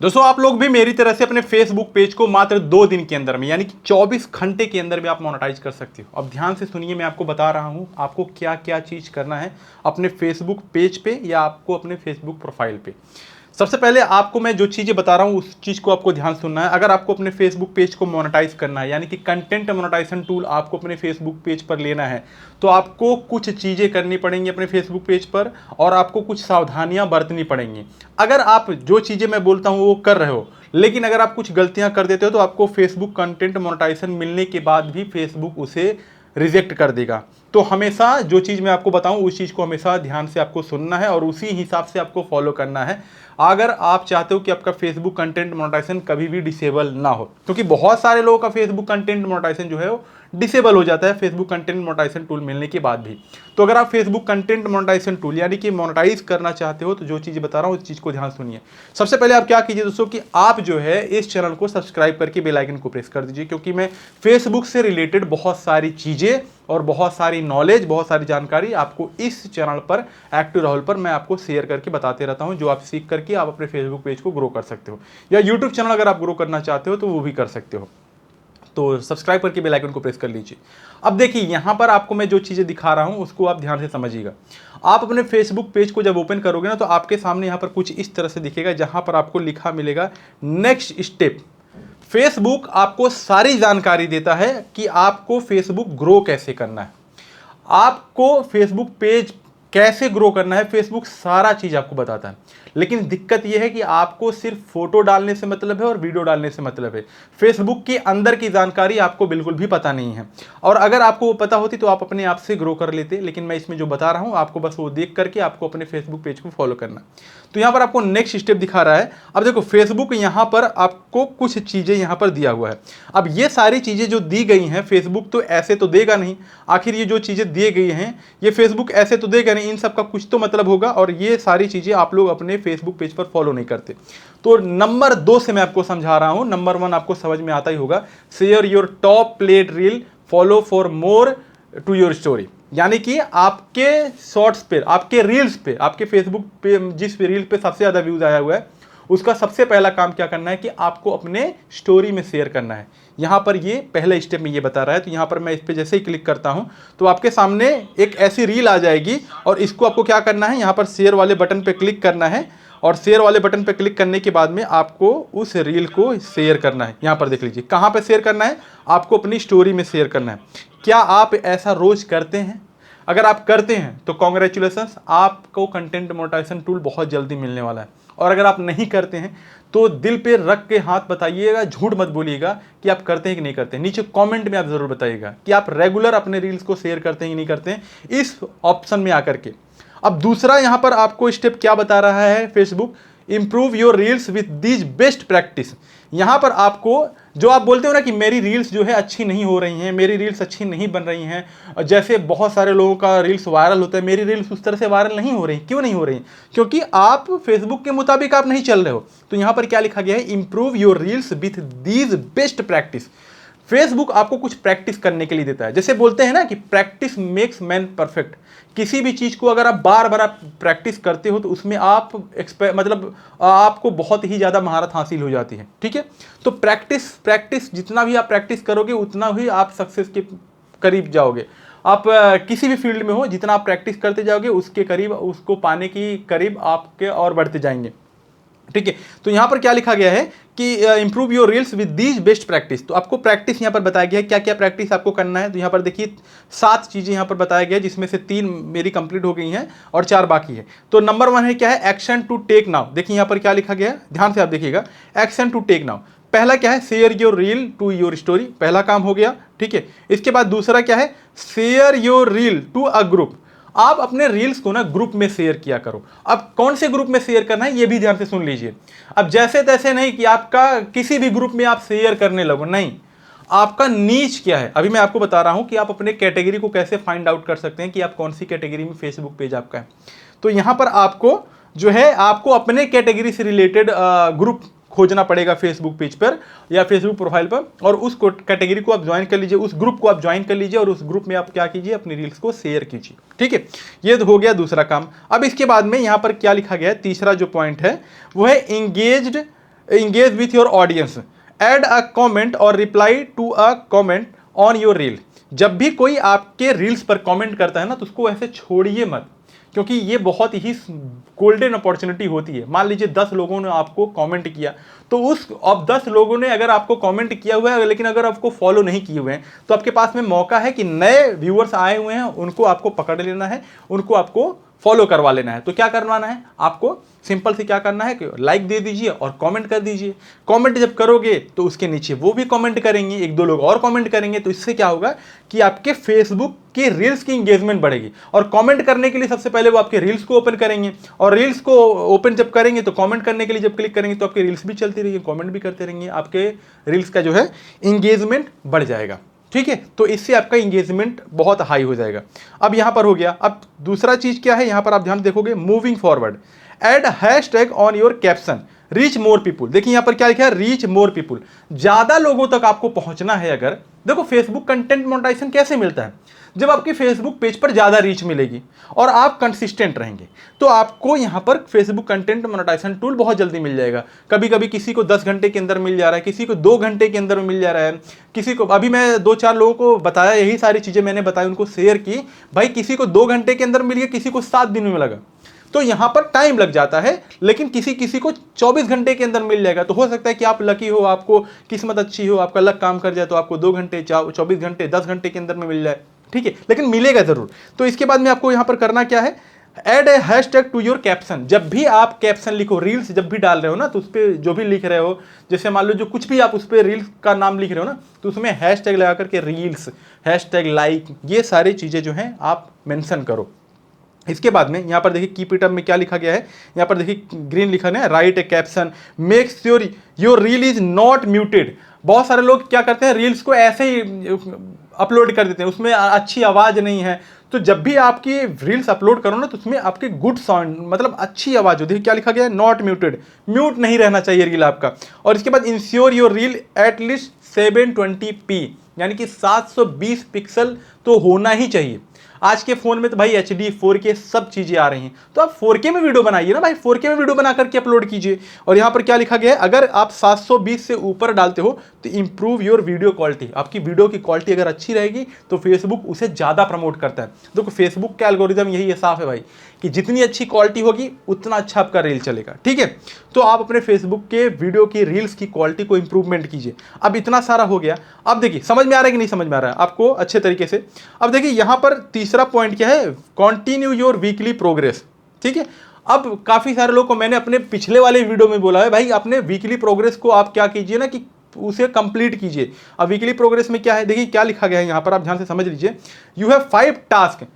दोस्तों आप लोग भी मेरी तरह से अपने फेसबुक पेज को मात्र 2 दिन के अंदर में यानी कि 24 घंटे के अंदर में आप मोनेटाइज कर सकते हो। अब ध्यान से सुनिए, मैं आपको बता रहा हूं आपको क्या क्या चीज़ करना है अपने फेसबुक पेज पे या आपको अपने फेसबुक प्रोफाइल पे। सबसे पहले आपको मैं जो चीज़ें बता रहा हूँ उस चीज़ को आपको ध्यान सुनना है। अगर आपको अपने फेसबुक पेज को मोनेटाइज करना है यानी कि कंटेंट मोनेटाइजेशन टूल आपको अपने फेसबुक पेज पर लेना है तो आपको कुछ चीज़ें करनी पड़ेंगी अपने फेसबुक पेज पर और आपको कुछ सावधानियां बरतनी पड़ेंगी। अगर आप जो चीज़ें मैं बोलता हूँ वो कर रहे हो लेकिन अगर आप कुछ गलतियां कर देते हो तो आपको फेसबुक कंटेंट मोनेटाइजेशन मिलने के बाद भी फेसबुक उसे रिजेक्ट कर देगा। तो हमेशा जो चीज़ मैं आपको बताऊं उस चीज़ को हमेशा ध्यान से आपको सुनना है और उसी हिसाब से आपको फॉलो करना है अगर आप चाहते हो कि आपका फेसबुक कंटेंट मोनेटाइजेशन कभी भी डिसेबल ना हो। क्योंकि बहुत सारे लोगों का फेसबुक कंटेंट मोनेटाइजेशन जो है वो डिसेबल हो जाता है फेसबुक कंटेंट मोनेटाइजेशन टूल मिलने के बाद भी। तो अगर आप फेसबुक कंटेंट मोनेटाइजेशन टूल यानी कि मोनेटाइज करना चाहते हो तो जो चीज़ बता रहा हूँ उस चीज़ को ध्यान सुनिए। सबसे पहले आप क्या कीजिए दोस्तों कि आप जो है इस चैनल को सब्सक्राइब करके बेल आइकन को प्रेस कर दीजिए, क्योंकि मैं फेसबुक से रिलेटेड बहुत सारी चीज़ें और बहुत सारी नॉलेज, बहुत सारी जानकारी आपको इस चैनल पर एक्टिव राहुल पर मैं आपको शेयर करके बताते रहता हूं, जो आप सीख करके आप अपने फेसबुक पेज को ग्रो कर सकते हो। या यूट्यूब चैनल अगर आप ग्रो करना चाहते हो तो वो भी कर सकते हो। तो सब्सक्राइब करके बेल आइकन को प्रेस कर लीजिए। अब देखिए यहां पर आपको मैं जो चीज़ें दिखा रहा हूं उसको आप ध्यान से समझिएगा। आप अपने फेसबुक पेज को जब ओपन करोगे ना तो आपके सामने यहां पर कुछ इस तरह से दिखेगा जहां पर आपको लिखा मिलेगा नेक्स्ट स्टेप। फेसबुक आपको सारी जानकारी देता है कि आपको फेसबुक ग्रो कैसे करना है, आपको फेसबुक पेज कैसे ग्रो करना है, फेसबुक सारा चीज आपको बताता है। लेकिन दिक्कत यह है कि आपको सिर्फ फोटो डालने से मतलब है और वीडियो डालने से मतलब है। फेसबुक के अंदर की जानकारी आपको बिल्कुल भी पता नहीं है। और अगर आपको वो पता होती तो आप अपने आप से ग्रो कर लेते, लेकिन मैं इसमें जो बता रहा हूं आपको बस वो देख करके आपको अपने फेसबुक पेज को फॉलो करना। तो यहां पर आपको नेक्स्ट स्टेप दिखा रहा है। अब देखो फेसबुक यहां पर आपको कुछ चीजें यहां पर दिया हुआ है। अब ये सारी चीजें जो दी गई हैं फेसबुक तो ऐसे तो देगा नहीं, आखिर ये जो चीजें दी गई हैं ये फेसबुक ऐसे तो देगा नहीं, इन सब का कुछ तो मतलब होगा और ये सारी चीजें आप लोग अपने फेसबुक पेज पर फॉलो नहीं करते। तो नंबर 2 से मैं आपको समझा रहा हूं, नंबर 1 आपको समझ में आता ही होगा। Share your top played reel follow for more to your story. यानी कि आपके शॉर्ट्स पे, आपके रील्स पे, आपके फेसबुक पे जिस रील पे सबसे ज्यादा व्यूज आया हुआ है उसका सबसे पहला काम क्या करना है कि आपको अपने स्टोरी में शेयर करना है। यहां पर ये पहले स्टेप में ये बता रहा है। तो यहां पर मैं इस पे जैसे ही क्लिक करता हूं तो आपके सामने एक ऐसी रील आ जाएगी और इसको आपको क्या करना है, यहां पर शेयर वाले बटन पे क्लिक करना है और शेयर वाले बटन पे क्लिक करने के बाद में आपको उस रील को शेयर करना है। यहां पर देख लीजिए कहां पे शेयर करना है, आपको अपनी स्टोरी में शेयर करना है। क्या आप ऐसा रोज करते हैं? अगर आप करते हैं तो कॉन्ग्रेचुलेशंस, आपको कंटेंट मोनेटाइजेशन टूल बहुत जल्दी मिलने वाला है। और अगर आप नहीं करते हैं तो दिल पे रख के हाथ बताइएगा, झूठ मत बोलिएगा कि आप करते हैं कि नहीं करते हैं। नीचे कमेंट में आप जरूर बताइएगा कि आप रेगुलर अपने रील्स को शेयर करते हैं कि नहीं करते हैं इस ऑप्शन में आकर के। अब दूसरा यहां पर आपको स्टेप क्या बता रहा है Facebook, improve your reels with these best practice. यहां पर आपको जो आप बोलते हो ना कि मेरी रील्स जो है अच्छी नहीं हो रही हैं, मेरी रील्स अच्छी नहीं बन रही हैं, जैसे बहुत सारे लोगों का रील्स वायरल होता है, मेरी रील्स उस तरह से वायरल नहीं हो रही। क्यों नहीं हो रही? क्योंकि आप फेसबुक के मुताबिक आप नहीं चल रहे हो। तो यहां पर क्या लिखा गया है, improve your reels with these best practice. Facebook आपको कुछ प्रैक्टिस करने के लिए देता है। जैसे बोलते हैं ना कि प्रैक्टिस मेक्स मैन परफेक्ट। किसी भी चीज को अगर आप बार बार आप प्रैक्टिस करते हो तो उसमें आप मतलब आपको बहुत ही ज्यादा महारत हासिल हो जाती है। ठीक है, तो प्रैक्टिस प्रैक्टिस जितना भी आप प्रैक्टिस करोगे उतना ही आप सक्सेस के करीब जाओगे। आप किसी भी फील्ड में हो, जितना आप प्रैक्टिस करते जाओगे उसके करीब, उसको पाने की करीब आपके और बढ़ते जाएंगे। ठीक है, तो यहां पर क्या लिखा गया है कि improve your reels with these best practice. तो आपको प्रैक्टिस यहां पर बताया गया है क्या क्या प्रैक्टिस आपको करना है। तो यहां पर देखिए 7 चीजें यहां पर बताया गया है, जिसमें से 3 मेरी कंप्लीट हो गई हैं और 4 बाकी है। तो नंबर 1 है क्या है, एक्शन टू टेक नाउ। देखिए यहां पर क्या लिखा गया है, ध्यान से आप देखिएगा, एक्शन टू टेक नाउ। पहला क्या है, share your reel to your story, पहला काम हो गया। ठीक है, इसके बाद दूसरा क्या है, share your reel to a group. आप अपने रील्स को ना ग्रुप में शेयर किया करो। अब कौन से ग्रुप में शेयर करना है ये भी ध्यान से सुन लीजिए। अब जैसे तैसे नहीं कि आपका किसी भी ग्रुप में आप शेयर करने लगो, नहीं। आपका नीच क्या है, अभी मैं आपको बता रहा हूं कि आप अपने कैटेगरी को कैसे फाइंड आउट कर सकते हैं कि आप कौन सी कैटेगरी में फेसबुक पेज आपका है। तो यहां पर आपको जो है आपको अपने कैटेगरी से रिलेटेड ग्रुप खोजना पड़ेगा फेसबुक पेज पर या फेसबुक प्रोफाइल पर, और उस कैटेगरी को आप ज्वाइन कर लीजिए, उस ग्रुप को आप ज्वाइन कर लीजिए और उस ग्रुप में आप क्या कीजिए, अपनी रील्स को शेयर कीजिए। ठीक है, ये तो हो गया दूसरा काम। अब इसके बाद में यहां पर क्या लिखा गया है, तीसरा जो पॉइंट है वो है engaged engage with your audience, add a comment or reply to a comment on your reel। जब भी कोई आपके रील्स पर कमेंट करता है ना तो उसको ऐसे छोड़िए मत, क्योंकि ये बहुत ही गोल्डन अपॉर्चुनिटी होती है। मान लीजिए 10 लोगों ने आपको कमेंट किया, तो उस अब 10 लोगों ने अगर आपको कमेंट किया हुआ है लेकिन अगर आपको फॉलो नहीं किए हुए हैं, तो आपके पास में मौका है कि नए व्यूअर्स आए हुए हैं उनको आपको पकड़ लेना है, उनको आपको फॉलो करवा लेना है। तो क्या करवाना है आपको, सिंपल से क्या करना है कि लाइक दे दीजिए और कमेंट कर दीजिए। कमेंट जब करोगे तो उसके नीचे वो भी कमेंट करेंगे, एक दो लोग और कमेंट करेंगे, तो इससे क्या होगा कि आपके फेसबुक के रील्स की इंगेजमेंट बढ़ेगी। और कमेंट करने के लिए सबसे पहले वो आपके रील्स को ओपन करेंगे, और रील्स को ओपन जब करेंगे तो कमेंट करने के लिए जब क्लिक करेंगे तो आपके रील्स भी चलती रहेंगे, कमेंट भी करते रहेंगे, आपके रील्स का जो है इंगेजमेंट बढ़ जाएगा। ठीक है, तो इससे आपका इंगेजमेंट बहुत हाई हो जाएगा। अब यहां पर हो गया। अब दूसरा चीज क्या है, यहां पर आप ध्यान देखोगे, moving forward, add hashtag on your caption, reach more people. देखिए यहां पर क्या लिखा है, रीच मोर पीपुल, ज्यादा लोगों तक आपको पहुंचना है। अगर देखो फेसबुक कंटेंट मोनेटाइजेशन कैसे मिलता है, जब आपकी फेसबुक पेज पर ज्यादा रीच मिलेगी और आप कंसिस्टेंट रहेंगे, तो आपको यहां पर फेसबुक कंटेंट मोनेटाइजेशन टूल बहुत जल्दी मिल जाएगा। कभी कभी किसी को 10 घंटे के अंदर मिल जा रहा है, किसी को 2 घंटे के अंदर मिल जा रहा है, किसी को, अभी मैं 2-4 लोगों को बताया, यही सारी चीजें मैंने बताई, उनको शेयर की, भाई किसी को 2 घंटे के अंदर मिल गया, किसी को 7 दिन में लगा। तो यहां पर टाइम लग जाता है, लेकिन किसी किसी को 24 घंटे के अंदर मिल जाएगा। तो हो सकता है कि आप लकी हो, आपको किस्मत अच्छी हो, आपका लक काम कर जाए, तो आपको 2 घंटे, 24 घंटे, 10 घंटे के अंदर में मिल जाए। ठीक है, लेकिन मिलेगा जरूर। तो इसके बाद में आपको यहां पर करना क्या है, add a hashtag to your caption. जब भी आप कैप्शन लिखो, रील्स जब भी डाल रहे हो ना, तो उस पर जो भी लिख रहे हो, जैसे मान लो जो कुछ भी आप उस पर रील्स का नाम लिख रहे हो ना, तो उसमें हैशटैग लगा करके रील्स, हैशटैग लाइक, ये सारी चीजें जो हैं आप मेंशन करो। इसके बाद में यहाँ पर देखिए कीप इट अप में क्या लिखा गया है, यहाँ पर देखिए ग्रीन लिखा है, right A caption, make sure your reel is not muted. बहुत सारे लोग क्या करते हैं, रील्स को ऐसे ही अपलोड कर देते हैं, उसमें अच्छी आवाज़ नहीं है। तो जब भी आपकी रील्स अपलोड करो ना, तो उसमें आपके गुड साउंड, मतलब अच्छी आवाज़ हो। देखिए क्या लिखा गया है, नॉट म्यूटेड, म्यूट नहीं रहना चाहिए रील आपका। और इसके बाद ensure your reel at least 720p, यानी कि 720 पिक्सल तो होना ही चाहिए। आज के फोन में तो भाई HD 4K सब चीजें आ रही हैं, तो आप 4K में वीडियो बनाइए ना भाई, 4K में वीडियो बना करके अपलोड कीजिए। और यहाँ पर क्या लिखा गया है, अगर आप 720 से ऊपर डालते हो तो इंप्रूव योर वीडियो क्वालिटी, आपकी वीडियो की क्वालिटी अगर अच्छी रहेगी तो फेसबुक उसे ज़्यादा प्रमोट करता है। देखो फेसबुक का एल्गोरिदम यही साफ है भाई, कि जितनी अच्छी क्वालिटी होगी उतना अच्छा आपका रील चलेगा। ठीक है, तो आप अपने फेसबुक के वीडियो की रील्स की क्वालिटी को इंप्रूवमेंट कीजिए। अब इतना सारा हो गया, अब देखिए समझ में आ रहा है कि नहीं समझ में आ रहा है आपको अच्छे तरीके से। अब देखिए यहाँ पर तीसरा पॉइंट क्या है, कंटिन्यू योर वीकली प्रोग्रेस। ठीक है, अब काफी सारे लोग को मैंने अपने पिछले वाले वीडियो में बोला है, भाई अपने वीकली प्रोग्रेस को आप क्या कीजिए ना, कि उसे कंप्लीट कीजिए। अब वीकली प्रोग्रेस में क्या है, देखिए क्या लिखा गया है यहाँ पर, आप ध्यान से समझ लीजिए। यू हैव 5 टास्क,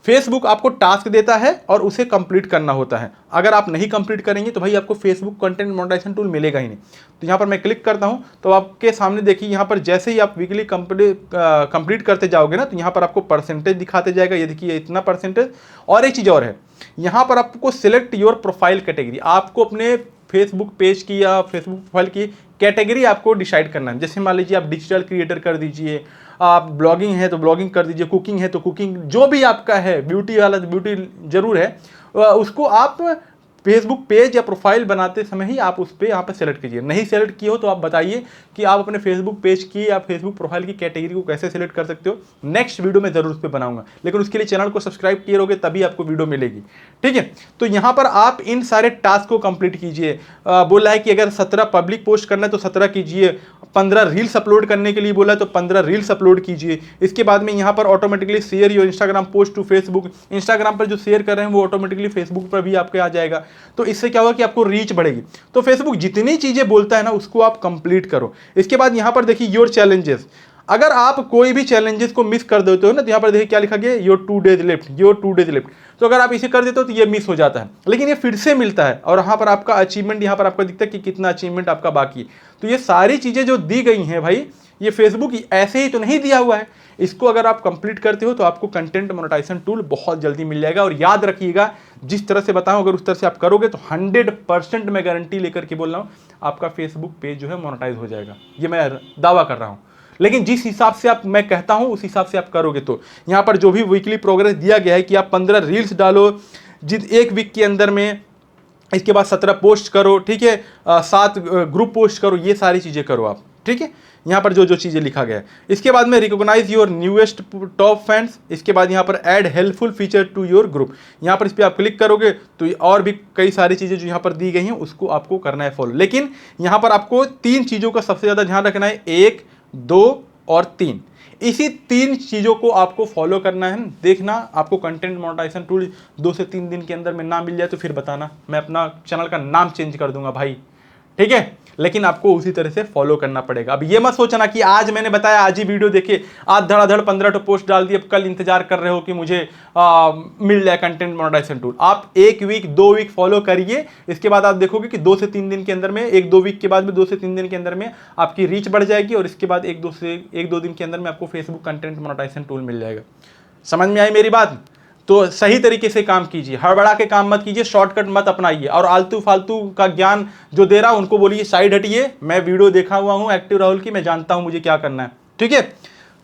फेसबुक आपको टास्क देता है और उसे कंप्लीट करना होता है। अगर आप नहीं कंप्लीट करेंगे तो भाई आपको फेसबुक कंटेंट मोनेटाइजेशन टूल मिलेगा ही नहीं। तो यहाँ पर मैं क्लिक करता हूँ तो आपके सामने देखिए, यहाँ पर जैसे ही आप वीकली कंप्लीट करते जाओगे ना, तो यहाँ पर आपको परसेंटेज दिखाते जाएगा, ये देखिए इतना परसेंटेज। और एक चीज़ और है, यहाँ पर आपको सिलेक्ट योर प्रोफाइल कैटेगरी, आपको अपने फेसबुक पेज की या फेसबुक प्रोफाइल की कैटेगरी आपको डिसाइड करना है। जैसे मान लीजिए आप डिजिटल क्रिएटर कर दीजिए, आप ब्लॉगिंग है तो ब्लॉगिंग कर दीजिए, कुकिंग है तो कुकिंग, जो भी आपका है, ब्यूटी वाला तो ब्यूटी जरूर है, उसको आप फेसबुक पेज या प्रोफाइल बनाते समय ही आप उस पर यहाँ पर सेलेक्ट कीजिए। नहीं सेलेक्ट किए हो तो आप बताइए कि आप अपने फेसबुक पेज की या फेसबुक प्रोफाइल की कैटेगरी को कैसे सेलेक्ट कर सकते हो। नेक्स्ट वीडियो में जरूर उस पर बनाऊंगा, लेकिन उसके लिए चैनल को सब्सक्राइब किए रहोगे तभी आपको वीडियो मिलेगी। ठीक है, तो यहाँ पर आप इन सारे टास्क को कंप्लीट कीजिए। बोला है कि अगर 17 पब्लिक पोस्ट करना है तो 17 कीजिए, 15 रील्स अपलोड करने के लिए बोला है तो 15 रील्स अपलोड कीजिए। इसके बाद में यहाँ पर automatically share your Instagram post to Facebook, Instagram पर जो शेयर कर रहे हैं वो ऑटोमेटिकली फेसबुक पर भी आपके आ जाएगा। तो इससे क्या होगा कि आपको रीच बढ़ेगी। तो फेसबुक जितनी चीजें बोलता है ना उसको आप कंप्लीट करो। इसके बाद यहाँ पर देखिए योर चैलेंजेस, अगर आप कोई भी चैलेंजेस को मिस कर देते हो ना, तो यहाँ पर देखिए क्या लिखा गया, your 2 days left, your 2 days left. तो अगर आप इसे कर देते हो तो ये मिस हो जाता है, लेकिन ये फिर से मिलता है। और यहाँ पर आपका अचीवमेंट, यहाँ पर आपको दिखता है कि कितना अचीवमेंट आपका बाकी है। तो ये सारी चीजें जो दी गई हैं भाई, ये फेसबुक ऐसे ही तो नहीं दिया हुआ है। इसको अगर आप कंप्लीट करते हो तो आपको कंटेंट मोनेटाइजेशन टूल बहुत जल्दी मिल जाएगा। और याद रखिएगा, जिस तरह से बताऊं अगर उस तरह से आप करोगे तो 100% मैं गारंटी लेकर के बोल रहा हूं, आपका फेसबुक पेज जो है मोनेटाइज हो जाएगा। ये मैं दावा कर रहा हूं, लेकिन जिस हिसाब से आप, मैं कहता हूं उस हिसाब से आप करोगे तो। यहां पर जो भी वीकली प्रोग्रेस दिया गया है कि आप 15 रील्स डालो, जिस 1 वीक के अंदर में इसके बाद 17 पोस्ट करो, ठीक है, 7 ग्रुप पोस्ट करो, ये सारी चीज़ें करो आप, ठीक है। यहाँ पर जो जो चीज़ें लिखा गया है। इसके बाद में recognize your newest top fans. इसके बाद यहाँ पर add helpful feature to your group. यहाँ पर इस पर आप क्लिक करोगे तो और भी कई सारी चीज़ें जो यहाँ पर दी गई हैं उसको आपको करना है फॉलो। लेकिन यहाँ पर आपको 3 चीज़ों का सबसे ज़्यादा ध्यान रखना है, 1, 2 और 3। इसी 3 चीज़ों को आपको फॉलो करना है। देखना आपको कंटेंट मोनेटाइजेशन टूल 2 से 3 दिन के अंदर में ना मिल जाए तो फिर बताना, मैं अपना चैनल का नाम चेंज कर दूंगा भाई, ठीक है। लेकिन आपको उसी तरह से फॉलो करना पड़ेगा। अब ये मत सोचना कि आज मैंने बताया आज ही वीडियो देखे, आज धड़ाधड़ 15 तो पोस्ट डाल दी, अब कल इंतजार कर रहे हो कि मुझे मिल जाए कंटेंट मोनेटाइजेशन टूल। आप 1 वीक 2 वीक फॉलो करिए, इसके बाद आप देखोगे कि 2 से 3 दिन के अंदर में, 1-2 वीक के बाद में 2 से 3 दिन के अंदर में आपकी रीच बढ़ जाएगी और इसके बाद 1-2 दिन के अंदर में आपको फेसबुक कंटेंट मोनेटाइजेशन टूल मिल जाएगा। समझ में आई मेरी बात? तो सही तरीके से काम कीजिए, हड़बड़ा के काम मत कीजिए, शॉर्टकट मत अपनाइए। और आलतू फालतू का ज्ञान जो दे रहा हूं उनको बोलिए साइड हटिए, मैं वीडियो देखा हुआ हूं एक्टिव राहुल की, मैं जानता हूं मुझे क्या करना है, ठीक है।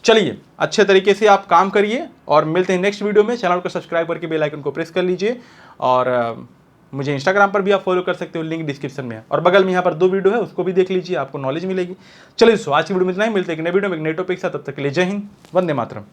चलिए अच्छे तरीके से आप काम करिए और मिलते हैं नेक्स्ट वीडियो में। चैनल को सब्सक्राइब करके बेल आइकन को प्रेस कर लीजिए और मुझे इंस्टाग्राम पर भी आप फॉलो कर सकते हो, लिंक डिस्क्रिप्शन में है। और बगल में यहाँ पर 2 वीडियो है, उसको भी देख लीजिए, आपको नॉलेज मिलेगी। चलिए दोस्तों आज की वीडियो में इतना ही, मिलते हैं एक नए वीडियो में एक नए टॉपिक के साथ। तब तक के लिए जय हिंद, वंदे मातरम।